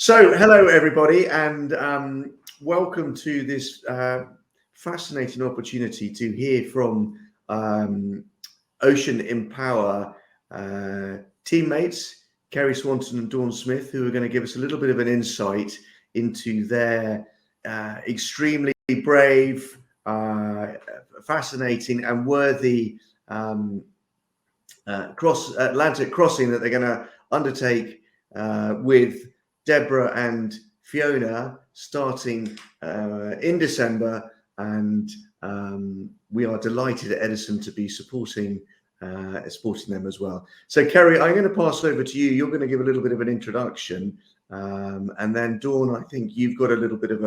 So, hello everybody, and welcome to this fascinating opportunity to hear from Ocean Empower teammates, Kerry Swanton and Dawn Smith, who are going to give us a little bit of an insight into their extremely brave, fascinating and worthy Atlantic crossing that they're going to undertake with Deborah and Fiona starting in December, and we are delighted at Edison to be supporting them as well. So Kerry, I'm going to pass over to you. You're going to give a little bit of an introduction, and then Dawn, I think you've got a little bit of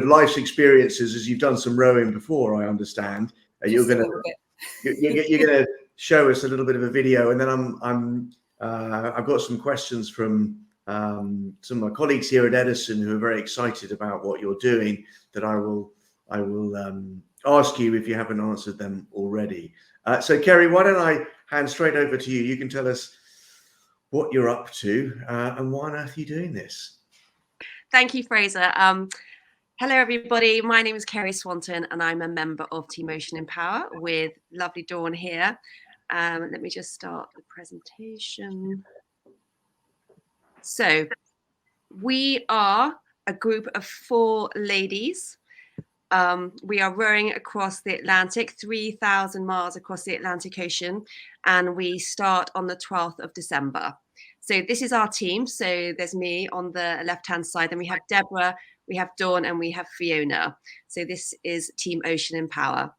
life's experiences as you've done some rowing before, I understand. You're going to show us a little bit of a video, and then I've got some questions from some of my colleagues here at Edison who are very excited about what you're doing that I will ask you if you haven't answered them already. So Kerry, why don't I hand straight over to you? You can tell us what you're up to and why on earth are you doing this? Thank you, Fraser. Hello, everybody. My name is Kerry Swanton, and I'm a member of Team Ocean Empower with lovely Dawn here. Let me just start the presentation. So we are a group of 4 ladies. We are rowing across the Atlantic, 3,000 miles across the Atlantic Ocean, and we start on the 12th of December. So this is our team. So there's me on the left-hand side, and we have Deborah, we have Dawn, and we have Fiona. So this is Team Ocean Empower.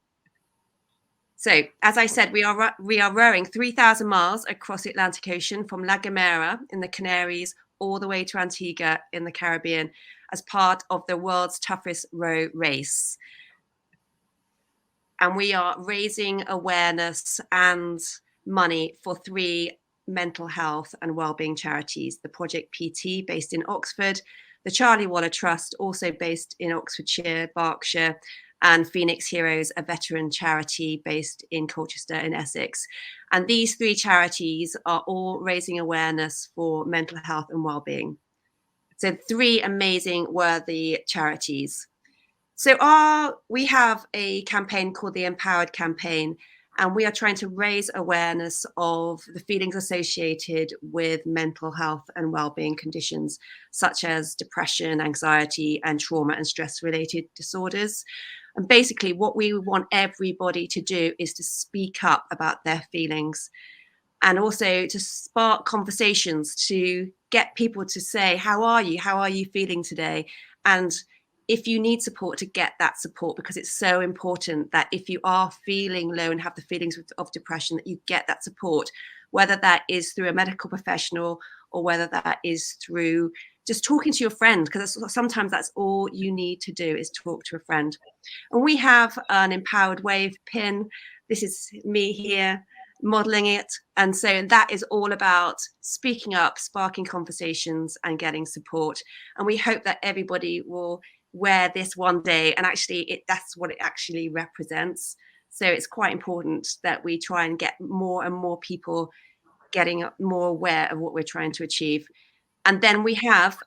So, as I said, we are rowing 3,000 miles across the Atlantic Ocean from La Gomera in the Canaries all the way to Antigua in the Caribbean as part of the world's toughest row race. And we are raising awareness and money for 3 mental health and wellbeing charities: the Project PT, based in Oxford, the Charlie Waller Trust, also based in Oxfordshire, Berkshire, and Phoenix Heroes, a veteran charity based in Colchester in Essex. And these 3 charities are all raising awareness for mental health and well-being. So 3 amazing, worthy charities. So we have a campaign called the Empowered Campaign, and we are trying to raise awareness of the feelings associated with mental health and well-being conditions, such as depression, anxiety, and trauma and stress-related disorders. And basically what we want everybody to do is to speak up about their feelings, and also to spark conversations, to get people to say, how are you feeling today? And if you need support, to get that support, because it's so important that if you are feeling low and have the feelings of depression, that you get that support, whether that is through a medical professional or whether that is through just talking to your friend, because sometimes that's all you need to do is talk to a friend. And we have an Empowered Wave pin. This is me here modeling it. And so that is all about speaking up, sparking conversations and getting support. And we hope that everybody will wear this one day, and actually that's what it actually represents. So it's quite important that we try and get more and more people getting more aware of what we're trying to achieve. And then we have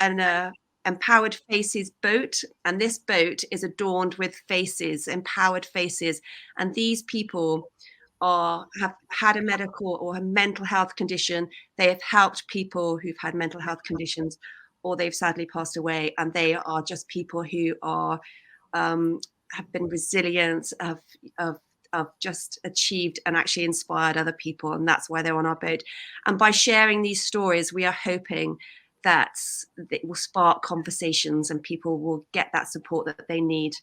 an Empowered Faces boat, and this boat is adorned with faces, empowered faces, and these people have had a medical or a mental health condition. They have helped people who've had mental health conditions, or they've sadly passed away, and they are just people who are have been resilient, have just achieved and actually inspired other people, and that's why they're on our boat. And by sharing these stories, we are hoping that it will spark conversations and people will get that support that they need,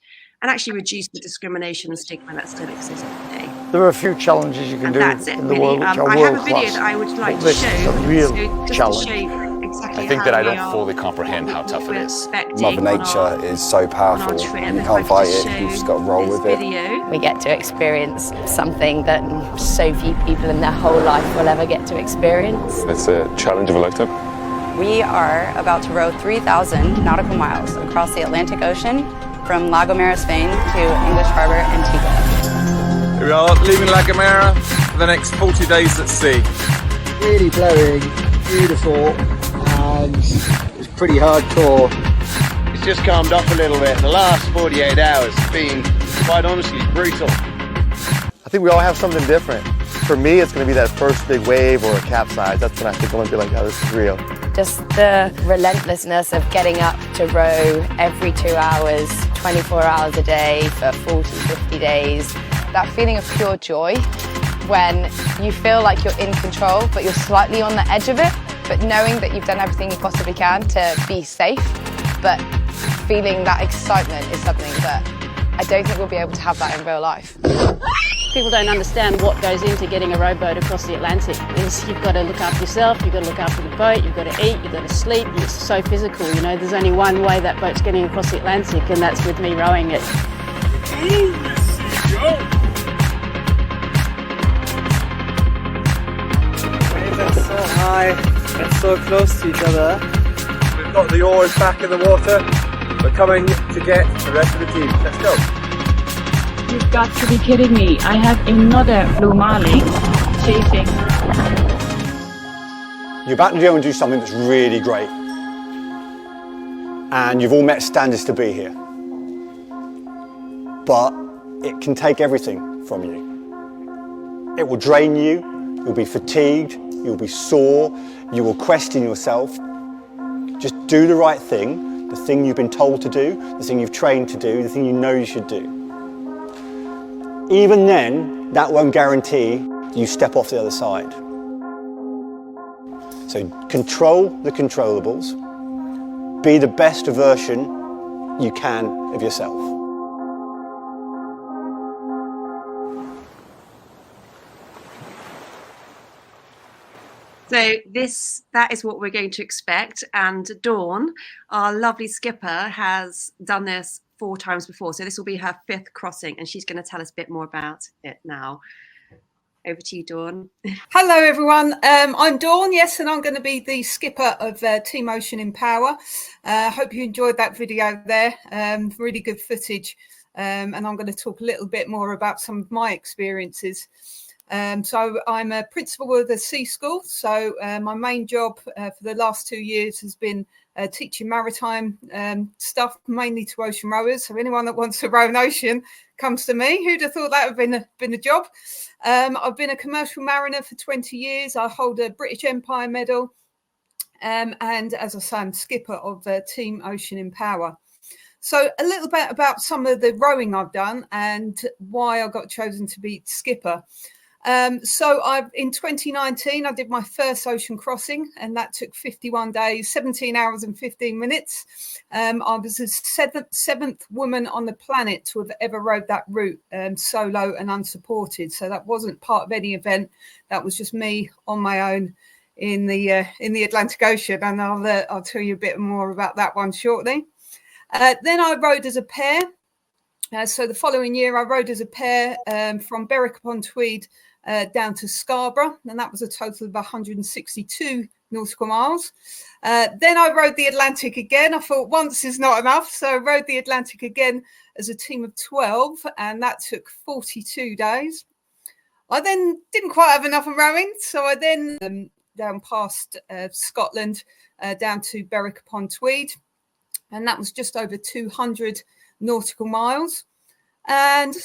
and actually reduce the discrimination and stigma that still exists today. There are a few challenges you can do in the world which are world-class. I have a video that I would like to show. This is a real challenge. To show you exactly I think that I don't fully comprehend how tough it is. Mother Nature is so powerful. You can't fight it, you've just got to roll with it. We get to experience something that so few people in their whole life will ever get to experience. It's a challenge of a lifetime. We are about to row 3,000 nautical miles across the Atlantic Ocean from La Gomera, Spain to English Harbor, Antigua. We are leaving La Gomera for the next 40 days at sea. Really blowing, beautiful, and it's pretty hardcore. It's just calmed off a little bit. The last 48 hours have been, quite honestly, brutal. I think we all have something different. For me, it's going to be that first big wave or a capsize. That's when I think I'm going to be like, oh, this is real. Just the relentlessness of getting up to row every 2 hours, 24 hours a day for 40, 50 days. That feeling of pure joy when you feel like you're in control, but you're slightly on the edge of it, but knowing that you've done everything you possibly can to be safe, but feeling that excitement is something that I don't think we'll be able to have that in real life. People don't understand what goes into getting a rowboat across the Atlantic. You've got to look after yourself, you've got to look after the boat, you've got to eat, you've got to sleep. It's so physical, you know. There's only one way that boat's getting across the Atlantic, and that's with me rowing it. Waves are so high and so close to each other. We've got the oars back in the water. We're coming to get the rest of the team. Let's go. You've got to be kidding me. I have another blue marlin chasing. You're about to go and do something that's really great. And you've all met standards to be here. But it can take everything from you. It will drain you, you'll be fatigued, you'll be sore, you will question yourself. Just do the right thing, the thing you've been told to do, the thing you've trained to do, the thing you know you should do. Even then, that won't guarantee you step off the other side. So control the controllables, be the best version you can of yourself. So that is what we're going to expect. And Dawn, our lovely skipper, has done this 4 times before. So this will be her 5th crossing, and she's going to tell us a bit more about it now. Over to you, Dawn. Hello, everyone. I'm Dawn, yes, and I'm going to be the skipper of Team Ocean Empower. Hope you enjoyed that video there. Really good footage. And I'm going to talk a little bit more about some of my experiences. So I'm a principal of the Sea School. So my main job for the last 2 years has been teaching maritime stuff, mainly to ocean rowers. So anyone that wants to row an ocean comes to me. Who'd have thought that would have been a job? I've been a commercial mariner for 20 years. I hold a British Empire medal. And as I say, I'm skipper of Team Ocean Empower. So a little bit about some of the rowing I've done and why I got chosen to be skipper. So in 2019, I did my first ocean crossing, and that took 51 days, 17 hours and 15 minutes. I was the seventh woman on the planet to have ever rowed that route solo and unsupported. So that wasn't part of any event. That was just me on my own in the Atlantic Ocean. And I'll tell you a bit more about that one shortly. Then I rowed as a pair. So the following year, I rowed as a pair from Berwick-upon-Tweed down to Scarborough, and that was a total of 162 nautical miles. Then I rowed the Atlantic again. I thought once is not enough, so I rowed the Atlantic again as a team of 12, and that took 42 days. I then didn't quite have enough of rowing, so I then down past Scotland, down to Berwick-upon-Tweed, and that was just over 200 nautical miles. And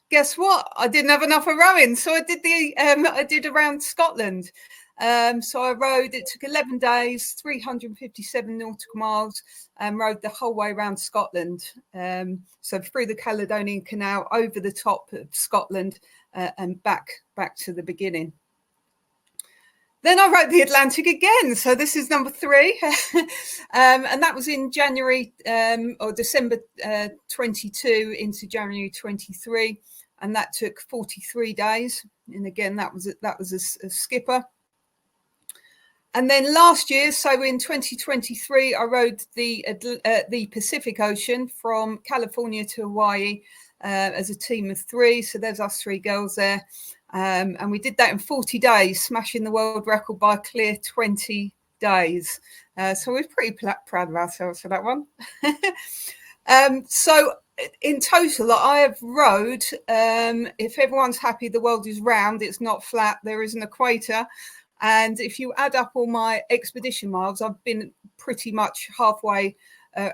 guess what? I didn't have enough of rowing, so I did around Scotland. So I rowed. It took 11 days, 357 nautical miles, and rowed the whole way around Scotland. So through the Caledonian Canal, over the top of Scotland, and back to the beginning. Then I rowed the Atlantic again. So this is number 3. And that was in January or December 22 into January 23. And that took 43 days. And again, that was a skipper. And then last year, so in 2023, I rowed the Pacific Ocean from California to Hawaii as a team of 3. So there's us 3 girls there. And we did that in 40 days, smashing the world record by a clear 20 days. So we're pretty proud of ourselves for that one. So in total, I have rowed, if everyone's happy, the world is round, it's not flat, there is an equator. And if you add up all my expedition miles, I've been pretty much halfway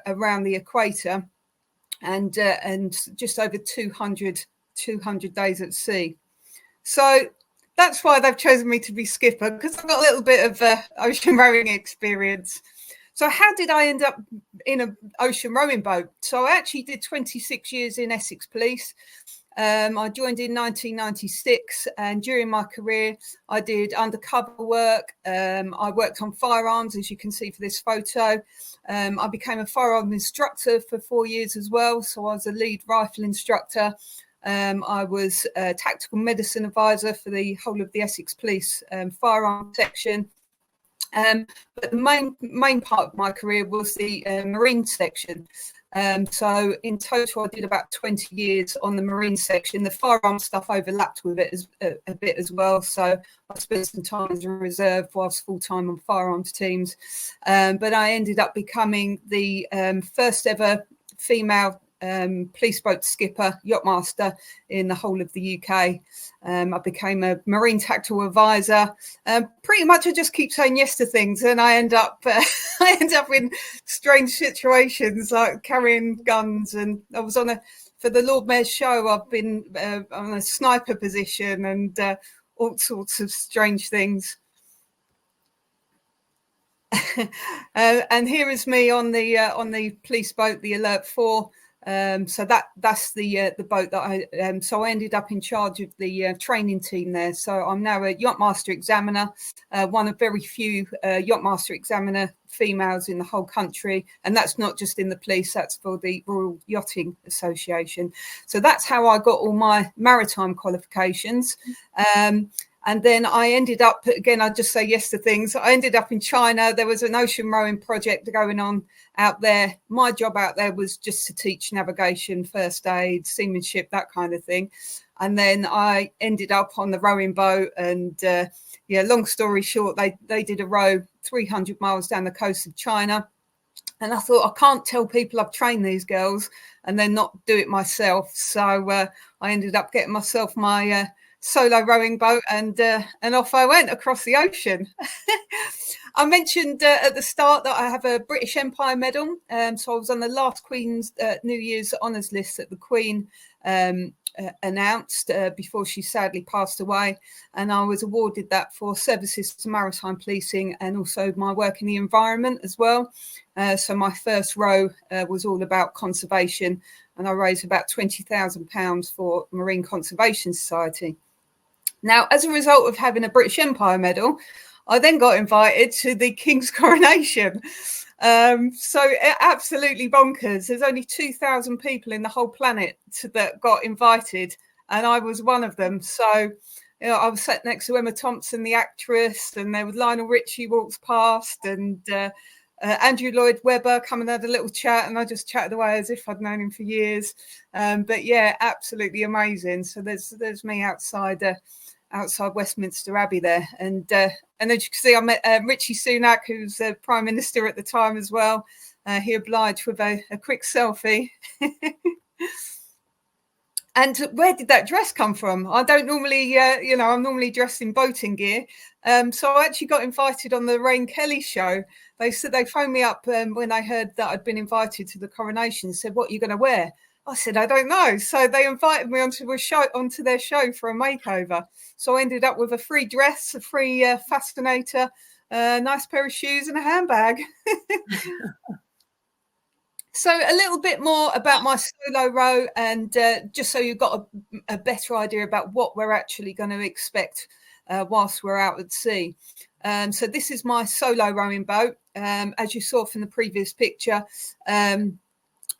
around the equator, and just over 200 days at sea. So that's why they've chosen me to be skipper, because I've got a little bit of ocean rowing experience. So how did I end up in an ocean rowing boat? So I actually did 26 years in Essex Police. I joined in 1996, and during my career, I did undercover work. I worked on firearms, as you can see for this photo. I became a firearm instructor for 4 years as well. So I was a lead rifle instructor. I was a tactical medicine advisor for the whole of the Essex Police firearm section. But the main part of my career was the marine section. So in total, I did about 20 years on the marine section. The firearm stuff overlapped with it a bit as well. So I spent some time as a reserve whilst full-time on firearms teams. But I ended up becoming the first ever female police boat skipper, yachtmaster in the whole of the UK. I became a marine tactical advisor. Pretty much I just keep saying yes to things, and I end up in strange situations like carrying guns. And I was for the Lord Mayor's show, I've been on a sniper position and all sorts of strange things. And here is me on the police boat, the Alert 4. So that's the boat that I so I ended up in charge of the training team there. So I'm now a yachtmaster examiner, one of very few yachtmaster examiner females in the whole country, and that's not just in the police, that's for the Royal Yachting Association. So that's how I got all my maritime qualifications. And then I ended up, again, I just say yes to things. I ended up in China. There was an ocean rowing project going on out there. My job out there was just to teach navigation, first aid, seamanship, that kind of thing. And then I ended up on the rowing boat. And long story short, they did a row 300 miles down the coast of China. And I thought, I can't tell people I've trained these girls and then not do it myself. So I ended up getting myself my solo rowing boat, and off I went across the ocean. I mentioned at the start that I have a British Empire medal. So I was on the last Queen's New Year's honours list that the Queen announced before she sadly passed away, and I was awarded that for services to maritime policing and also my work in the environment as well. So my first row was all about conservation, and I raised about £20,000 for Marine Conservation Society. Now, as a result of having a British Empire medal, I then got invited to the King's coronation. So absolutely bonkers. There's only 2,000 people in the whole planet that got invited, and I was one of them. So I was sat next to Emma Thompson, the actress, and there was Lionel Richie walks past, and Andrew Lloyd Webber come and had a little chat, and I just chatted away as if I'd known him for years. But yeah, absolutely amazing. So there's me outside Westminster Abbey there, and as you can see, I met Richie Sunak, who's the Prime Minister at the time as well. He obliged with a quick selfie. And where did that dress come from? I don't normally, I'm normally dressed in boating gear. So I actually got invited on the Rain Kelly show. They said they phoned me up when they heard that I'd been invited to the coronation, said, "What are you going to wear?" I said, "I don't know." So they invited me onto their show for a makeover. So I ended up with a free dress, a free fascinator, a nice pair of shoes and a handbag. So a little bit more about my solo row, and just so you've got a better idea about what we're actually going to expect whilst we're out at sea. So this is my solo rowing boat. As you saw from the previous picture,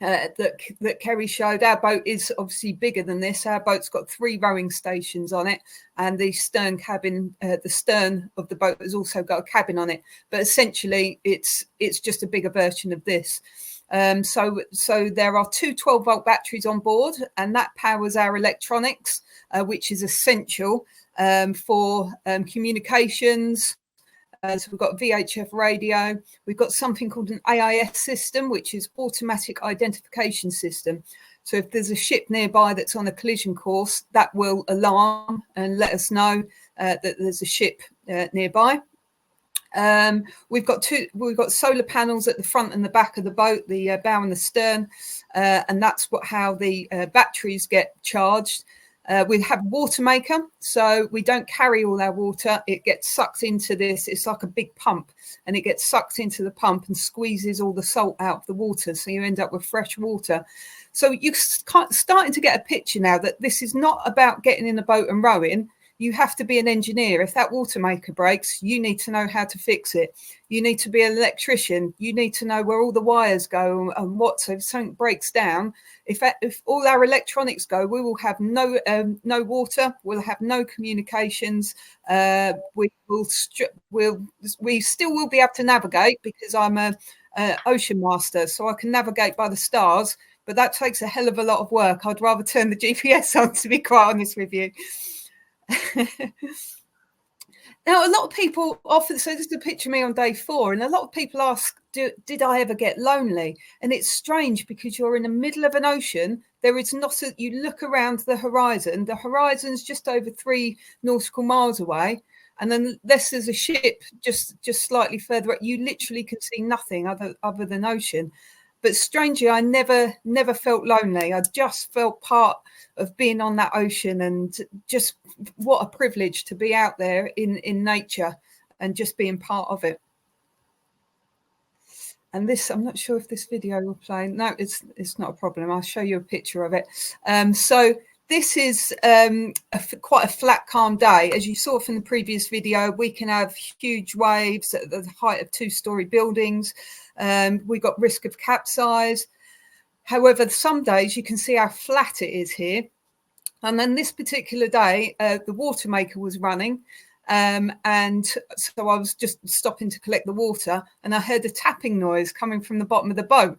that Kerry showed, our boat is obviously bigger than this. Our boat's got 3 rowing stations on it, and the stern cabin, the stern of the boat has also got a cabin on it. But essentially, it's just a bigger version of this. So there are 2 12-volt batteries on board, and that powers our electronics, which is essential for communications. So we've got VHF radio. We've got something called an AIS system, which is automatic identification system. So if there's a ship nearby that's on a collision course, that will alarm and let us know that there's a ship nearby. We've got solar panels at the front and the back of the boat, the bow and the stern, and that's how the batteries get charged. We have a water maker, so we don't carry all our water. It gets sucked into this. It's like a big pump, and it gets sucked into the pump and squeezes all the salt out of the water, so you end up with fresh water. So you're starting to get a picture now that this is not about getting in a boat and rowing. You have to be an engineer. If that water maker breaks, you need to know how to fix it. You need to be an electrician. You need to know where all the wires go and what. So if something breaks down, if all our electronics go, we will have no water. We'll have no communications. We still will be able to navigate because I'm a ocean master, so I can navigate by the stars. But that takes a hell of a lot of work. I'd rather turn the GPS on, to be quite honest with you. Now, a lot of people often, so this is a picture of me on day 4, and a lot of people ask, did I ever get lonely? And it's strange because you're in the middle of an ocean. There is not you look around the horizon's just over 3 nautical miles away, and then unless there's a ship just slightly further up, you literally can see nothing other than ocean. But strangely, I never felt lonely. I just felt part of being on that ocean, and just what a privilege to be out there in nature and just being part of it. And this, I'm not sure if this video will play. No, it's not a problem. I'll show you a picture of it. So this is quite a flat, calm day. As you saw from the previous video, we can have huge waves at the height of 2-story buildings. We've got risk of capsize. However, some days you can see how flat it is here. And then this particular day, the water maker was running. And so I was just stopping to collect the water, and I heard a tapping noise coming from the bottom of the boat.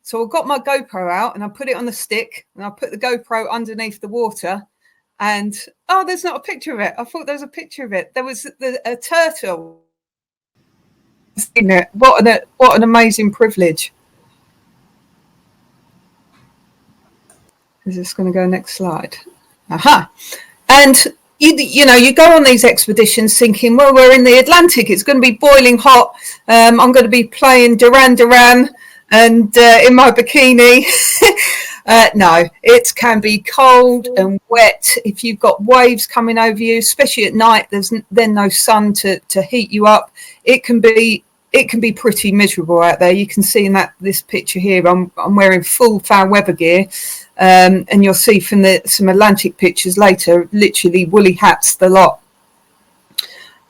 So I got my GoPro out and I put it on the stick, and I put the GoPro underneath the water, and oh, there's not a picture of it. I thought there was a picture of it. There was a turtle. What an amazing privilege. Is this going to go next slide? Aha. And you know, you go on these expeditions thinking, well, we're in the Atlantic, it's going to be boiling hot. I'm going to be playing Duran Duran and in my bikini. No, it can be cold and wet. If you've got waves coming over you, especially at night, there's then no sun to heat you up. It can be pretty miserable out there. You can see in this picture here, I'm wearing full foul weather gear, and you'll see from some Atlantic pictures later, literally woolly hats, the lot.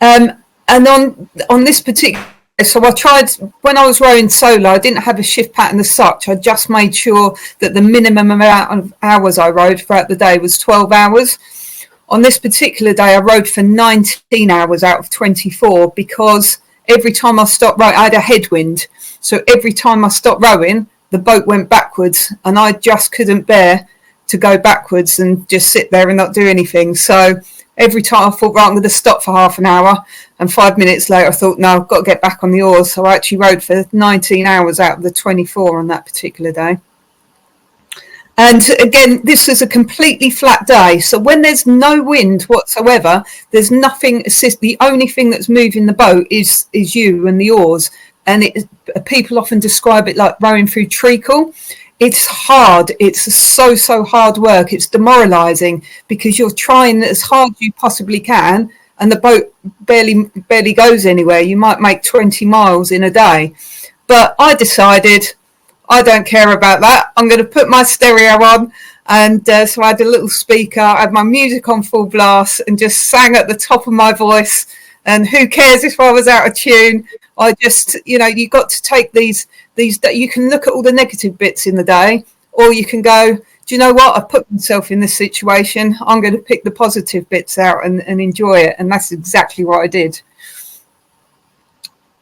And on this particular, so I tried, when I was rowing solo, I didn't have a shift pattern as such. I just made sure that the minimum amount of hours I rowed throughout the day was 12 hours. On this particular day, I rowed for 19 hours out of 24 because every time I stopped rowing, I had a headwind. So every time I stopped rowing, the boat went backwards, and I just couldn't bear to go backwards and just sit there and not do anything. So every time I thought, right, I'm going to stop for half an hour, and 5 minutes later I thought, no, I've got to get back on the oars. So I actually rowed for 19 hours out of the 24 on that particular day. And again, this is a completely flat day. So when there's no wind whatsoever, there's nothing the only thing that's moving the boat is you and the oars. And people often describe it like rowing through treacle. It's hard. It's so hard work. It's demoralizing because you're trying as hard as you possibly can, and the boat barely goes anywhere. You might make 20 miles in a day. But I decided, I don't care about that. I'm going to put my stereo on. And so I had a little speaker, I had my music on full blast and just sang at the top of my voice. And who cares if I was out of tune? I just, you know, you got to take these, you can look at all the negative bits in the day, or you can go, do you know what? I put myself in this situation. I'm going to pick the positive bits out and enjoy it. And that's exactly what I did.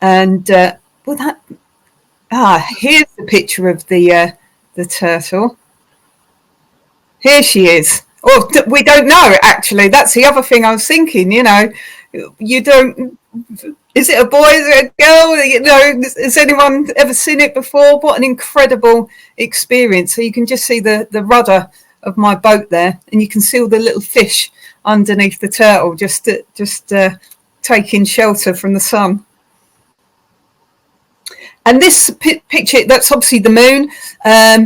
And here's the picture of the turtle. Here she is. Oh, we don't know, actually. That's the other thing I was thinking, you know. You don't... Is it a boy? Is it a girl? You know, has anyone ever seen it before? What an incredible experience. So you can just see the rudder of my boat there, and you can see all the little fish underneath the turtle just taking shelter from the sun. And this picture, that's obviously the moon.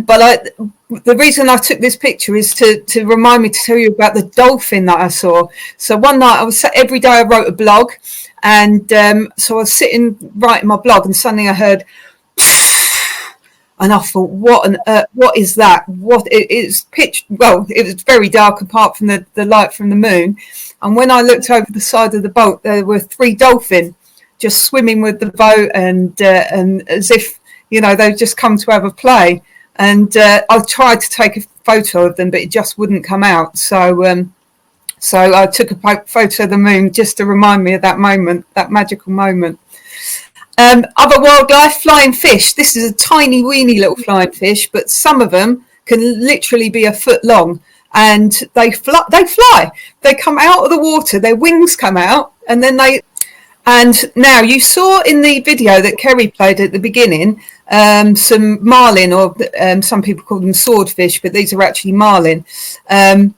But the reason I took this picture is to remind me to tell you about the dolphin that I saw. So one night every day I wrote a blog, and so I was sitting writing my blog, and suddenly I heard, and I thought, what is that? It's pitch. Well, it was very dark apart from the light from the moon. And when I looked over the side of the boat, there were 3 dolphins just swimming with the boat, and as if, you know, they'd just come to have a play. And I tried to take a photo of them, but it just wouldn't come out. So I took a photo of the moon just to remind me of that moment, that magical moment. Other wildlife, flying fish. This is a tiny, weeny little flying fish, but some of them can literally be a foot long, and they fly. They come out of the water. Their wings come out, and then they. And now you saw in the video that Kerry played at the beginning some marlin, or some people call them swordfish, but these are actually marlin. And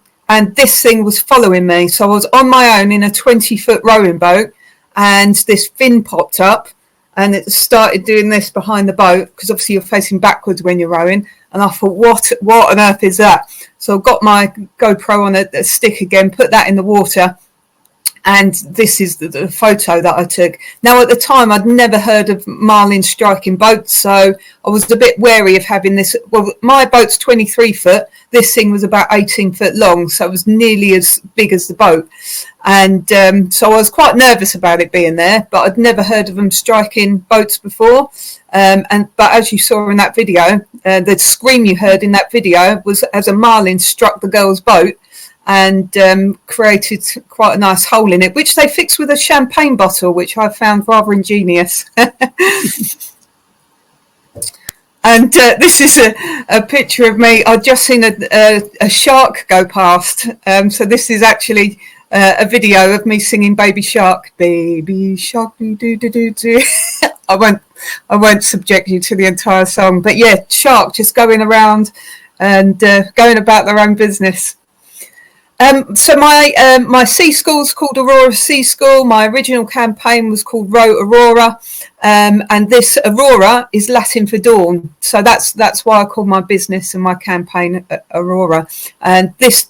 this thing was following me. So I was on my own in a 20-foot rowing boat, and this fin popped up, and it started doing this behind the boat, because obviously you're facing backwards when you're rowing. And I thought, what on earth is that? So I got my GoPro on a stick again, put that in the water. And this is the photo that I took. Now, at the time, I'd never heard of marlin striking boats, so I was a bit wary of having this. Well, my boat's 23 foot. This thing was about 18 foot long, so it was nearly as big as the boat. And so I was quite nervous about it being there, but I'd never heard of them striking boats before. But as you saw in that video, the scream you heard in that video was as a marlin struck the girl's boat, and created quite a nice hole in it, which they fixed with a champagne bottle, which I found rather ingenious. And this is a picture of me. I'd just seen a shark go past. So this is actually a video of me singing Baby Shark. Baby Shark, do. I won't subject you to the entire song. But yeah, shark just going around and going about their own business. So my sea school is called Aurora Sea School. My original campaign was called Row Aurora, and this Aurora is Latin for dawn. So that's why I call my business and my campaign Aurora. And this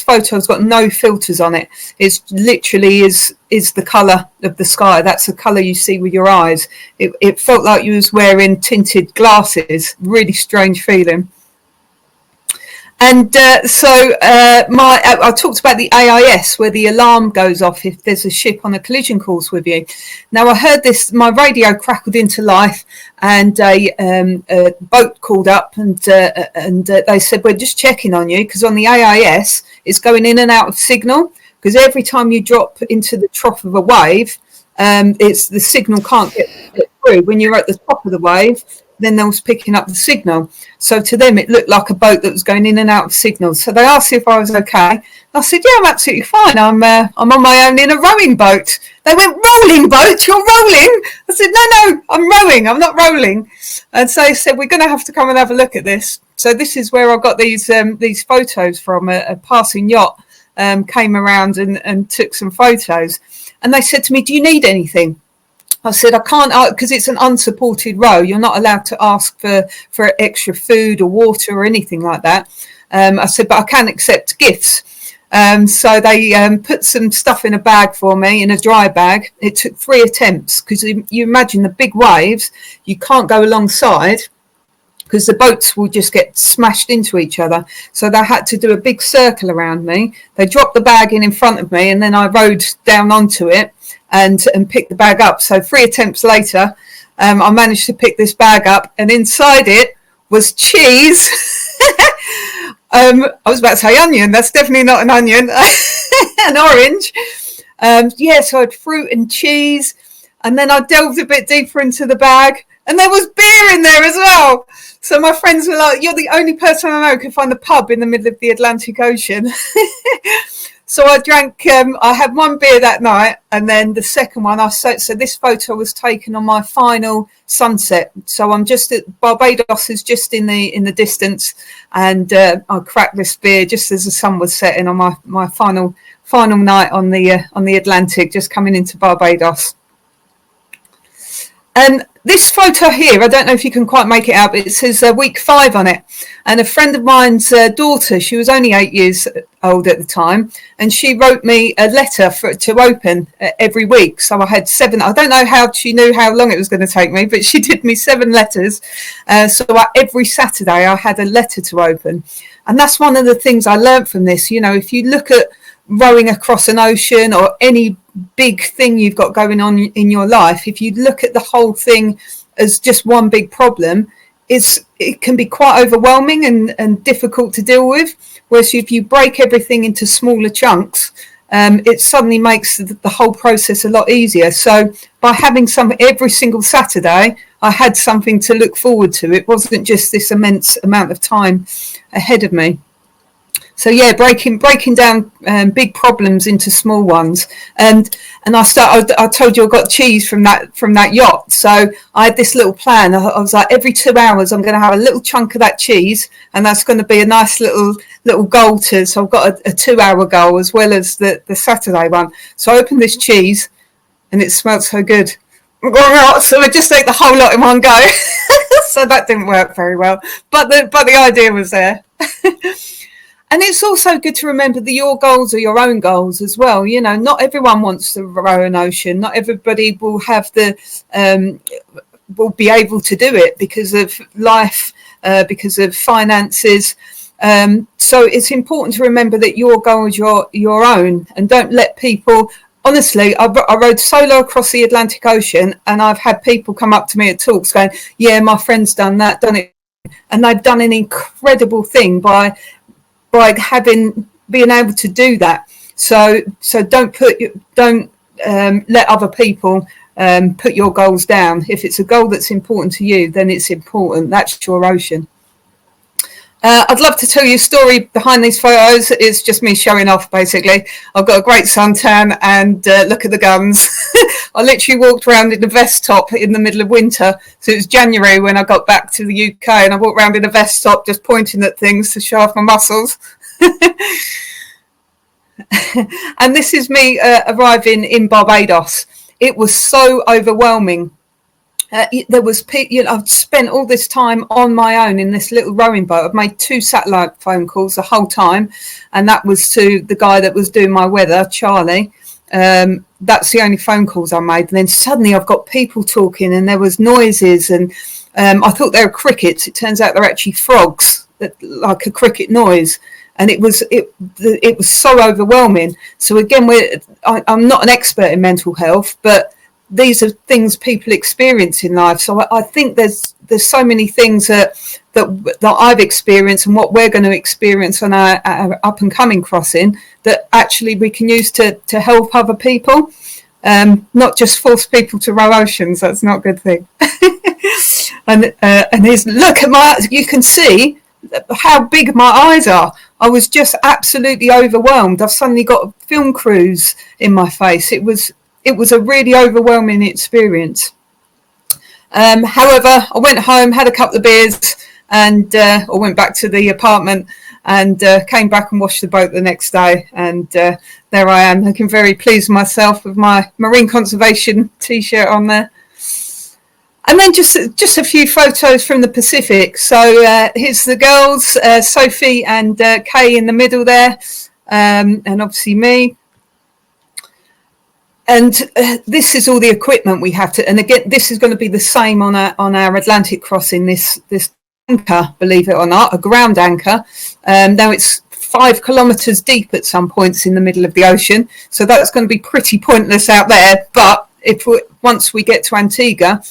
photo has got no filters on it. It's literally is the colour of the sky. That's the colour you see with your eyes. It felt like you was wearing tinted glasses. Really strange feeling. And I talked about the AIS, where the alarm goes off if there's a ship on a collision course with you. Now, I heard this, my radio crackled into life, and a boat called up, and they said, we're just checking on you, because on the AIS, it's going in and out of signal, because every time you drop into the trough of a wave, the signal can't get through. When you're at the top of the wave, then they was picking up the signal. So to them, it looked like a boat that was going in and out of signals. So they asked if I was okay. And I said, yeah, I'm absolutely fine. I'm on my own in a rowing boat. They went, rolling boat? You're rolling? I said, no, I'm rowing. I'm not rolling. And so they said, we're going to have to come and have a look at this. So this is where I got these photos from. A passing yacht came around and took some photos. And they said to me, do you need anything? I said, I can't, because it's an unsupported row. You're not allowed to ask for extra food or water or anything like that. I said, but I can accept gifts. So they put some stuff in a bag for me, in a dry bag. It took 3 attempts, because you imagine the big waves, you can't go alongside, because the boats will just get smashed into each other. So they had to do a big circle around me. They dropped the bag in front of me, and then I rode down onto it and picked the bag up. So 3 attempts later, I managed to pick this bag up, and inside it was cheese. I was about to say onion. That's definitely not an onion. An orange. So I had fruit and cheese. And then I delved a bit deeper into the bag, and there was beer in there as well. So my friends were like, you're the only person I know who can find a pub in the middle of the Atlantic Ocean. So I drank, I had 1 beer that night, and then the second one, so this photo was taken on my final sunset. So I'm just at Barbados is just in the distance, and I cracked this beer just as the sun was setting on my final night on the Atlantic, just coming into Barbados. And this photo here, I don't know if you can quite make it out, but it says week 5 on it. And a friend of mine's daughter, she was only 8 years old at the time, and she wrote me a letter to open every week. So I had 7. I don't know how she knew how long it was going to take me, but she did me 7 letters. So every Saturday I had a letter to open. And that's one of the things I learned from this. You know, if you look at rowing across an ocean or any big thing you've got going on in your life, if you look at the whole thing as just one big problem, it can be quite overwhelming and difficult to deal with. Whereas if you break everything into smaller chunks, it suddenly makes the whole process a lot easier. So by having every single Saturday, I had something to look forward to. It wasn't just this immense amount of time ahead of me. So yeah, breaking down big problems into small ones, and I told you I got cheese from that yacht. So I had this little plan. I was like, every 2 hours I'm going to have a little chunk of that cheese, and that's going to be a nice little goal to. So I've got a 2-hour goal as well as the Saturday one. So I opened this cheese, and it smelled so good. So I just ate the whole lot in one go. So that didn't work very well, but the idea was there. And it's also good to remember that your goals are your own goals as well. You know, not everyone wants to row an ocean. Not everybody will have will be able to do it because of life, because of finances. So it's important to remember that your goal is your own, and don't let people. Honestly, I rowed solo across the Atlantic Ocean, and I've had people come up to me at talks going, "Yeah, my friend's done it," and they've done an incredible thing by being able to do that. So don't let other people put your goals down. If it's a goal that's important to you, then it's important. That's your ocean. I'd love to tell you a story behind these photos. It's just me showing off, basically. I've got a great suntan, and look at the guns. I literally walked around in a vest top in the middle of winter. So it was January when I got back to the UK, and I walked around in a vest top just pointing at things to show off my muscles. And this is me arriving in Barbados. It was so overwhelming. I've spent all this time on my own in this little rowing boat. I've made 2 satellite phone calls the whole time, and that was to the guy that was doing my weather, Charlie. That's the only phone calls I made. And then suddenly I've got people talking, and there was noises, and I thought they were crickets. It turns out they're actually frogs, like a cricket noise. And it was so overwhelming. So again, I'm not an expert in mental health, but these are things people experience in life. So I think there's so many things that I've experienced and what we're going to experience on our up and coming crossing that actually we can use to help other people, not just force people to row oceans. That's not a good thing. And look at you can see how big my eyes are. I was just absolutely overwhelmed. I've suddenly got film crews in my face. It was a really overwhelming experience. However, I went home, had a couple of beers, and I went back to the apartment and came back and washed the boat the next day. And there I am, looking very pleased with myself with my marine conservation t-shirt on there. And then just a few photos from the Pacific. So here's the girls, Sophie and Kay in the middle there, and obviously me. And this is all the equipment we have to. And again, this is going to be the same on our Atlantic crossing. This anchor, believe it or not, a ground anchor. Now it's 5 kilometres deep at some points in the middle of the ocean. So that's going to be pretty pointless out there. But once we get to Antigua,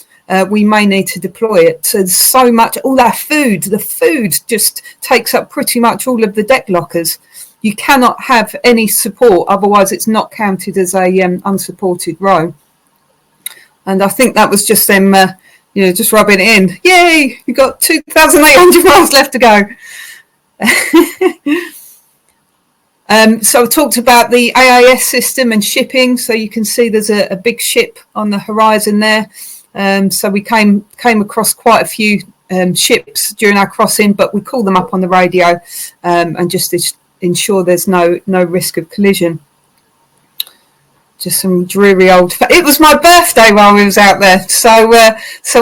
we may need to deploy it. So there's so much, all our food, the food just takes up pretty much all of the deck lockers. You cannot have any support, otherwise it's not counted as a unsupported row. And I think that was just them, just rubbing it in. Yay, we've got 2,800 miles left to go. So I talked about the AIS system and shipping. So you can see there's a big ship on the horizon there. So we came across quite a few ships during our crossing, but we call them up on the radio and just ensure there's no risk of collision. just some dreary old. It was my birthday while we was out there, so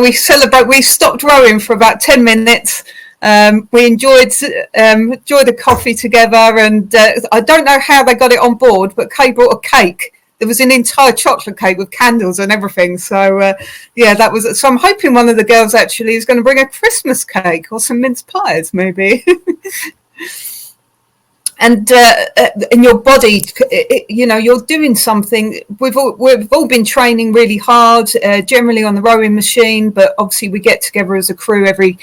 we celebrate. We stopped rowing for about 10 minutes. We enjoyed a coffee together, and I don't know how they got it on board, but Kay brought a cake. There was an entire chocolate cake with candles and everything. So yeah, that was. So I'm hoping one of the girls actually is going to bring a Christmas cake or some mince pies, maybe. And in your body, you're doing something. We've all been training really hard, generally on the rowing machine, but obviously we get together as a crew every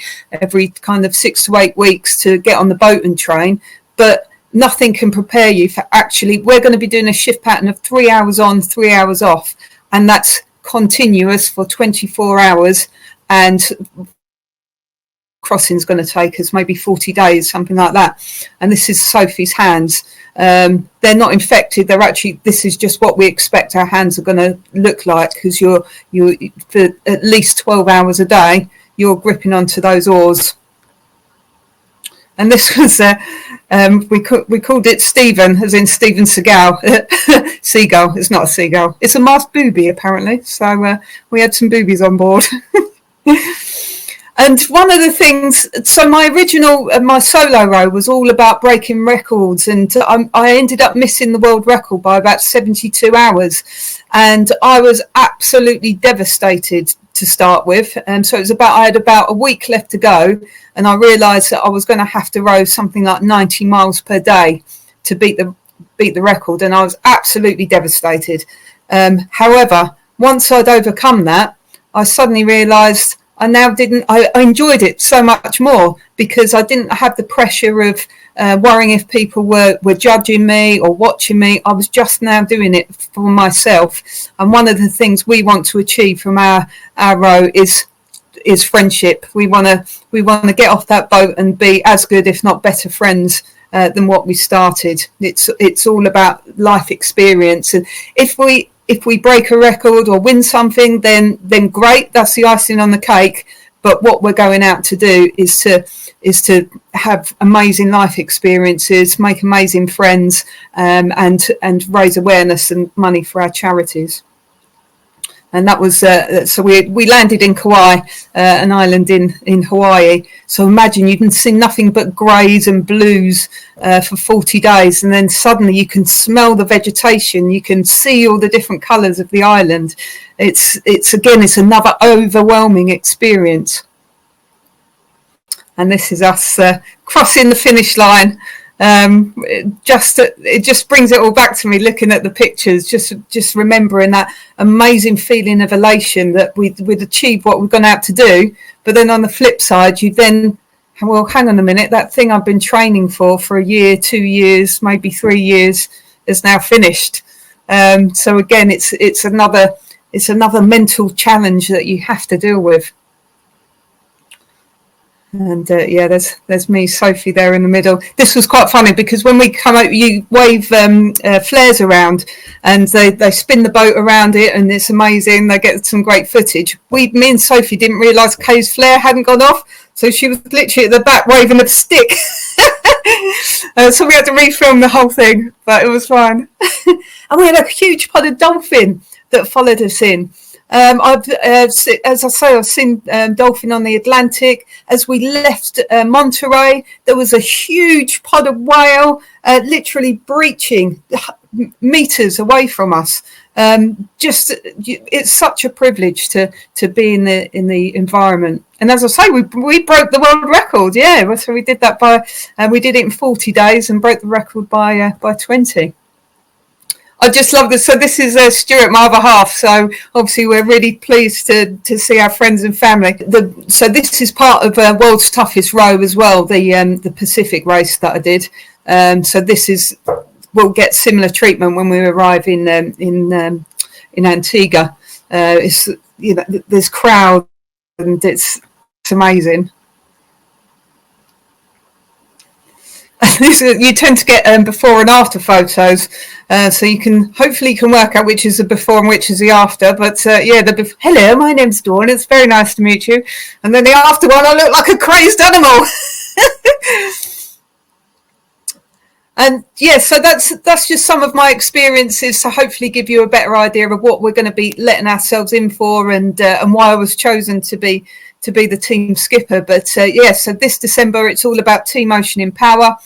kind of 6 to 8 weeks to get on the boat and train. But nothing can prepare you for actually. We're going to be doing a shift pattern of 3 hours on, 3 hours off, and that's continuous for 24 hours. And crossing's going to take us maybe 40 days, something like that. And this is Sophie's hands. They're not infected. They're actually, this is just what we expect our hands are going to look like, because you're for at least 12 hours a day, you're gripping onto those oars. And this was, we called it Stephen, as in Steven Seagal. Seagull, it's not a seagull. It's a masked booby, apparently. So we had some boobies on board. And one of the things, so my solo row was all about breaking records, and I ended up missing the world record by about 72 hours. And I was absolutely devastated to start with. And so I had about a week left to go, and I realised that I was going to have to row something like 90 miles per day to beat the record, and I was absolutely devastated. However, once I'd overcome that, I suddenly realised I enjoyed it so much more, because I didn't have the pressure of worrying if people were judging me or watching me. I was just now doing it for myself. And one of the things we want to achieve from our row is friendship. We want to get off that boat and be as good, if not better, friends than what we started. It's all about life experience, and if we break a record or win something, then great, that's the icing on the cake. But what we're going out to do is to have amazing life experiences, make amazing friends, and raise awareness and money for our charities. And that was so we landed in Kauai, an island in Hawaii. So imagine you can see nothing but greys and blues for 40 days, and then suddenly you can smell the vegetation, you can see all the different colours of the island. It's another overwhelming experience. And this is us crossing the finish line. It just brings it all back to me, looking at the pictures, just remembering that amazing feeling of elation that we'd achieved what we've gone out to do. But then on the flip side, you then, well, hang on a minute, that thing I've been training for a year, 2 years, maybe 3 years is now finished. So again, it's another mental challenge that you have to deal with. And yeah, there's me, Sophie, there in the middle. This was quite funny, because when we come out, you wave flares around, and they spin the boat around it, and it's amazing. They get some great footage. Me and Sophie didn't realise Kay's flare hadn't gone off, so she was literally at the back waving a stick. So we had to refilm the whole thing, but it was fine. And we had a huge pod of dolphin that followed us in. As I say, I've seen dolphin on the Atlantic. As we left Monterey, there was a huge pod of whale literally breaching meters away from us. It's such a privilege to be in the environment. And as I say, we broke the world record. Yeah, so we did that we did it in 40 days and broke the record by 20. I just love this. So this is Stuart, my other half. So obviously we're really pleased to see our friends and family. So this is part of World's Toughest Row as well, the Pacific race that I did. So we'll get similar treatment when we arrive in Antigua. There's crowds, and it's amazing. You tend to get before and after photos, so you can hopefully work out which is the before and which is the after. But yeah, hello, my name's Dawn. It's very nice to meet you. And then the after one, I look like a crazed animal. And yeah, so that's just some of my experiences to hopefully give you a better idea of what we're going to be letting ourselves in for, and why I was chosen to be the team skipper. But yeah, so this December it's all about Team Ocean in Power.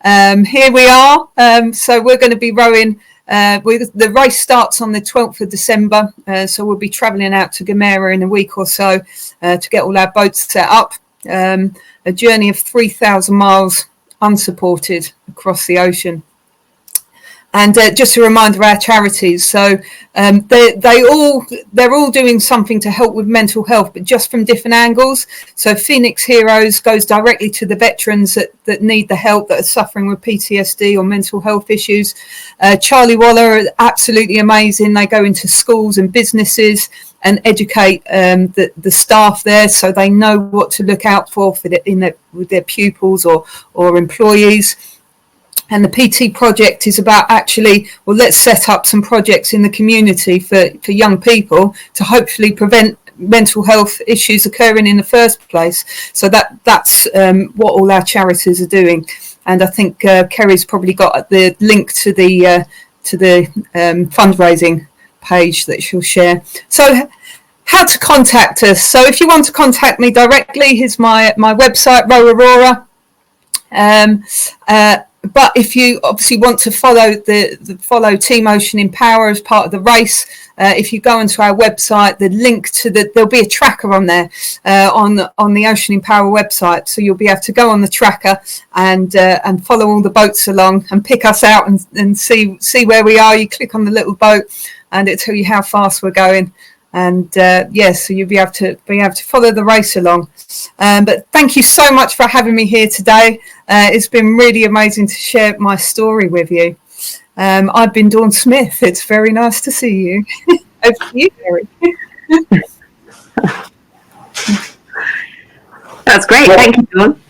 Here we are. So we're going to be rowing. The race starts on the 12th of December, so we'll be travelling out to Gamera in a week or so to get all our boats set up. A journey of 3,000 miles unsupported across the ocean. And just a reminder of our charities. So they're all doing something to help with mental health, but just from different angles. So Phoenix Heroes goes directly to the veterans that need the help, that are suffering with PTSD or mental health issues. Charlie Waller are absolutely amazing. They go into schools and businesses and educate the staff there, so they know what to look out for with their pupils or employees. And the PT project is about actually, well, let's set up some projects in the community for young people to hopefully prevent mental health issues occurring in the first place. So that's what all our charities are doing. And I think Kerry's probably got the link to the fundraising page that she'll share. So how to contact us. So if you want to contact me directly, here's my website, Row Aurora. But if you obviously want to follow Team Ocean in Power as part of the race, if you go onto our website, the link to there'll be a tracker on there on the Ocean in Power website, so you'll be able to go on the tracker and follow all the boats along and pick us out and see where we are. You click on the little boat and it'll tell you how fast we're going. And so you'll be able to follow the race along. But thank you so much for having me here today. It's been really amazing to share my story with you. I've been Dawn Smith. It's very nice to see you. Over to you, Gary. That's great. Thank you, Dawn.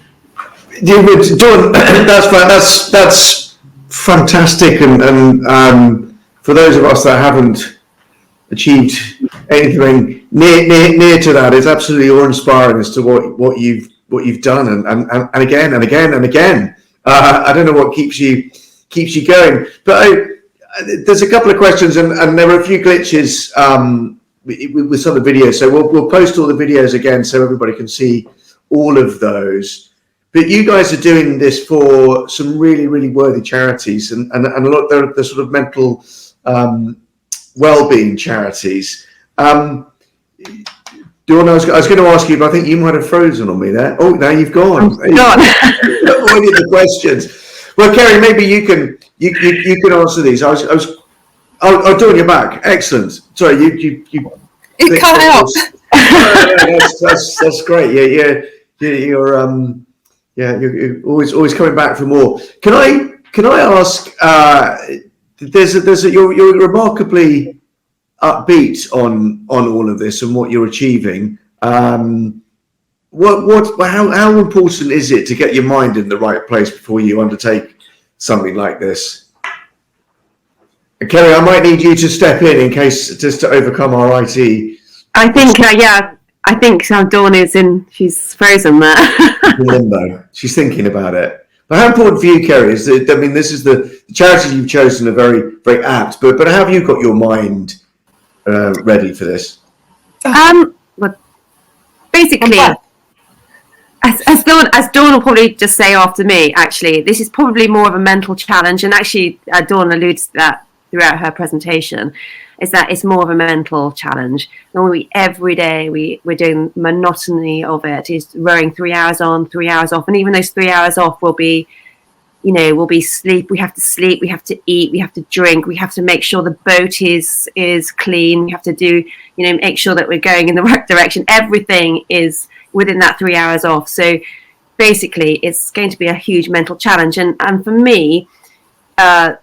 Dawn, that's fantastic. And for those of us that haven't achieved anything near to that, it's absolutely awe-inspiring as to what you've done and again and again and again. I don't know what keeps you going, but there's a couple of questions and there were a few glitches with some of the videos, so we'll post all the videos again so everybody can see all of those. But you guys are doing this for some really, really worthy charities and a lot of the sort of mental well-being charities. Dawn, I was going to ask you, but I think you might have frozen on me there. Oh, now you've gone. Avoided the questions. Well, Kerry, maybe you can answer these. Oh, Dawn, you're back. Excellent. Sorry, you it cut out. That's great. You're always coming back for more. Can I ask? You're remarkably upbeat on all of this and what you're achieving. How important is it to get your mind in the right place before you undertake something like this? And Kerry, I might need you to step in case, just to overcome our IT. I think I think Dawn she's frozen there. In limbo. She's thinking about it. But how important for you, Kerry, is that, I mean, this is the charities you've chosen are very, very apt, but how have you got your mind ready for this? Well, basically, as Dawn will probably just say after me, actually, this is probably more of a mental challenge, and actually Dawn alludes to that throughout her presentation, is that it's more of a mental challenge. Normally every day we're doing monotony of it, is rowing 3 hours on, 3 hours off, and even those 3 hours off will be sleep. We have to sleep, we have to eat, we have to drink, we have to make sure the boat is clean, we have to do, make sure that we're going in the right direction. Everything is within that 3 hours off. So basically it's going to be a huge mental challenge, and for me,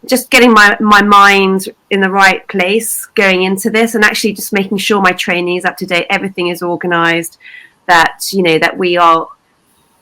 just getting my mind in the right place going into this, and actually just making sure my training is up to date, everything is organized, that that we are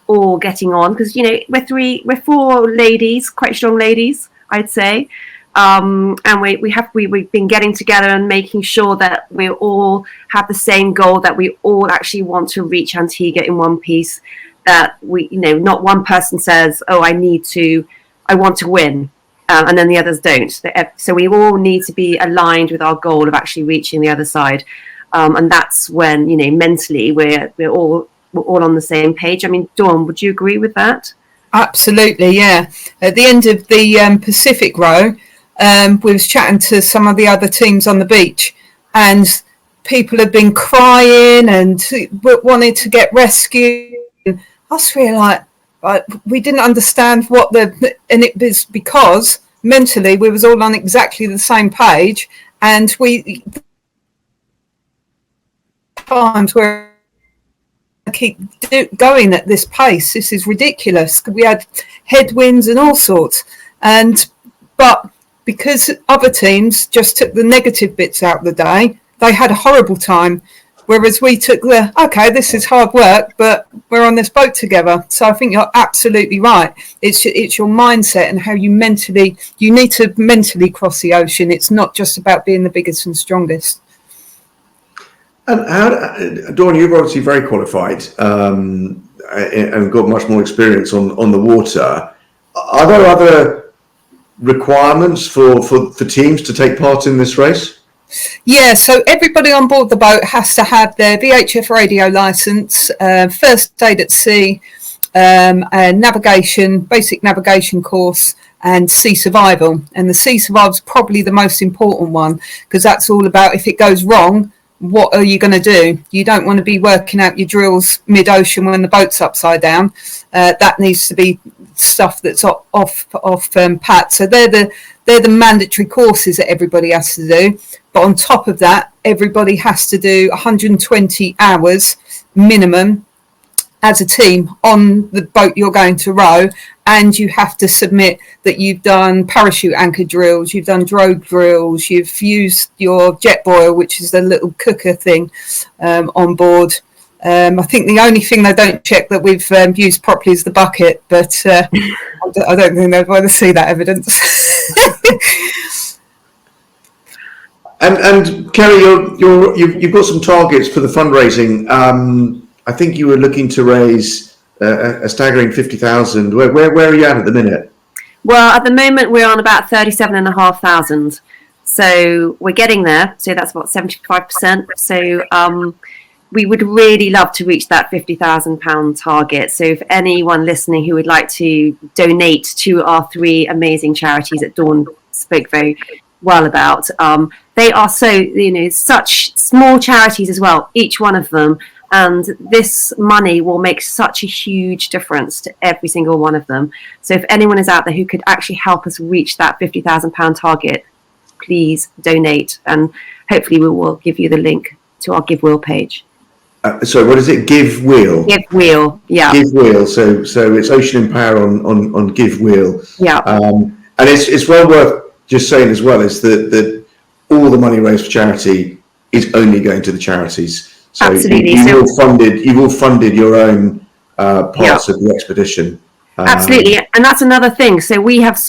all getting on, because we're 4 ladies, quite strong ladies, I'd say, and we've been getting together and making sure that we all have the same goal, that we all actually want to reach Antigua in one piece, that we not one person says, oh, I need to I want to win. And then the others don't. So we all need to be aligned with our goal of actually reaching the other side. And that's when, mentally we're all on the same page. I mean, Dawn, would you agree with that? Absolutely, yeah. At the end of the Pacific row, we was chatting to some of the other teams on the beach, and people have been crying and wanted to get rescued. I was really like, we didn't understand and it was because mentally we was all on exactly the same page, and we times where keep going at this pace. This is ridiculous. We had headwinds and all sorts, but because other teams just took the negative bits out of the day, they had a horrible time. Whereas we took okay, this is hard work, but we're on this boat together. So I think you're absolutely right. It's your mindset and how you need to mentally cross the ocean. It's not just about being the biggest and strongest. And Dawn, you're obviously very qualified and got much more experience on the water. Are there other requirements for teams to take part in this race? Yeah, so everybody on board the boat has to have their VHF radio license, first aid at sea, a basic navigation course, and sea survival. And the sea survival is probably the most important one, because that's all about if it goes wrong, what are you going to do? You don't want to be working out your drills mid-ocean when the boat's upside down. That needs to be stuff that's off pat. So they're the mandatory courses that everybody has to do. But on top of that, everybody has to do 120 hours minimum as a team on the boat you're going to row, and you have to submit that you've done parachute anchor drills, you've done drogue drills, you've used your jet boil, which is the little cooker thing on board. I think the only thing they don't check that we've used properly is the bucket, but I don't think they'd want to see that evidence. And Kerry, you've got some targets for the fundraising. I think you were looking to raise a staggering 50,000. Where are you at the minute? Well, at the moment we're on about 37,500. So we're getting there. So that's about 75%. So we would really love to reach that £50,000 target. So if anyone listening who would like to donate to our 3 amazing charities that Dawn spoke very well about, they are so, such small charities as well, each one of them. And this money will make such a huge difference to every single one of them. So if anyone is out there who could actually help us reach that £50,000 target, please donate. And hopefully we will give you the link to our Give Wheel page. So what is it? Give Wheel? Give Wheel, yeah. Give Wheel. So it's Ocean Empower on Give Wheel. Yeah. And it's well worth just saying as well is that all the money raised for charity is only going to the charities. So absolutely. You've all funded your own parts of the expedition. Absolutely, and that's another thing. So we have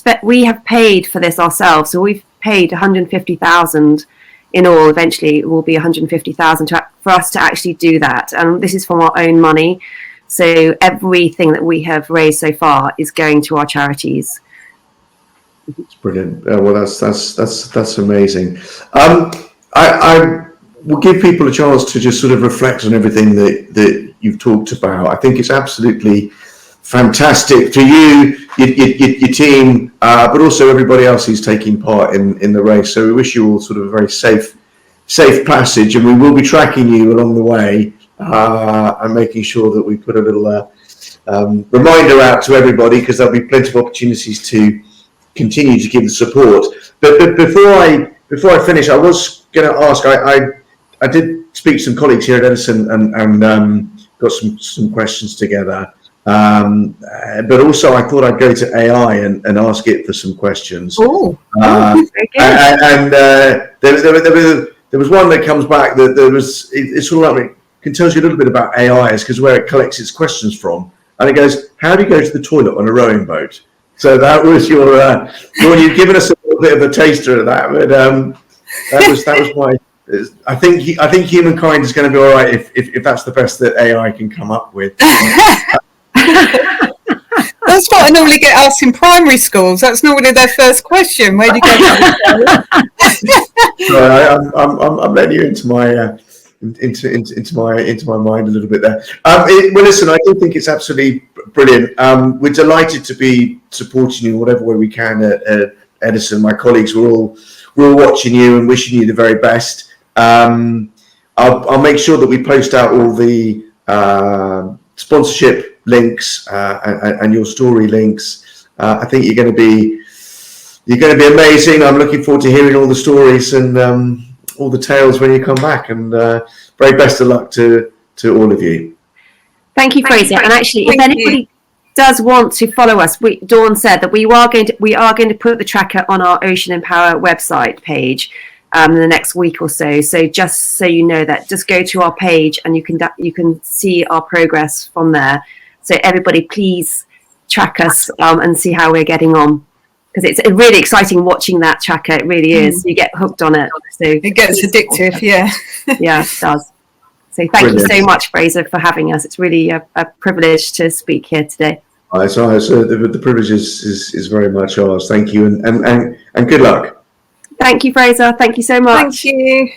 paid for this ourselves. So we've paid 150,000 in all. Eventually, it will be 150,000 for us to actually do that. And this is from our own money. So everything that we have raised so far is going to our charities. It's brilliant. Well, that's amazing. I will give people a chance to just sort of reflect on everything that you've talked about. I think it's absolutely fantastic for you, your team, but also everybody else who's taking part in the race. So we wish you all sort of a very safe passage, and we will be tracking you along the way and making sure that we put a little reminder out to everybody, because there'll be plenty of opportunities to continue to give the support. But before I finish, I was going to ask. I did speak to some colleagues here at Edison and got some questions together. But also, I thought I'd go to AI and ask it for some questions. Oh, and there was one that comes back that it's sort of like it tells you a little bit about AI, is because where it collects its questions from, and it goes, how do you go to the toilet on a rowing boat? So that was you've given us a little bit of a taster of that, but that was my. I think humankind is going to be all right if that's the best that AI can come up with. That's what I normally get asked in primary schools. That's normally their first question. Where do you go to? So I'm letting you into my into my mind a little bit there. Well, listen, I do think it's absolutely brilliant. We're delighted to be supporting you in whatever way we can at Edison. My colleagues, we're all watching you and wishing you the very best. I'll make sure that we post out all the sponsorship links and your story links. I think you're going to be amazing. I'm looking forward to hearing all the stories and all the tales when you come back. And very best of luck to all of you. Thank you, Fraser. And actually, if anybody does want to follow us, Dawn said that we are going to put the tracker on our Ocean Empower website page in the next week or so. So just so you know that, just go to our page and you can see our progress from there. So everybody, please track us and see how we're getting on, because it's really exciting watching that tracker. It really is. You get hooked on it. So it gets addictive. Yeah. Yeah, it does. So thank you so much, Fraser, for having us. It's really a privilege to speak here today. So the privilege is very much ours. Thank you, and good luck. Thank you, Fraser. Thank you so much. Thank you.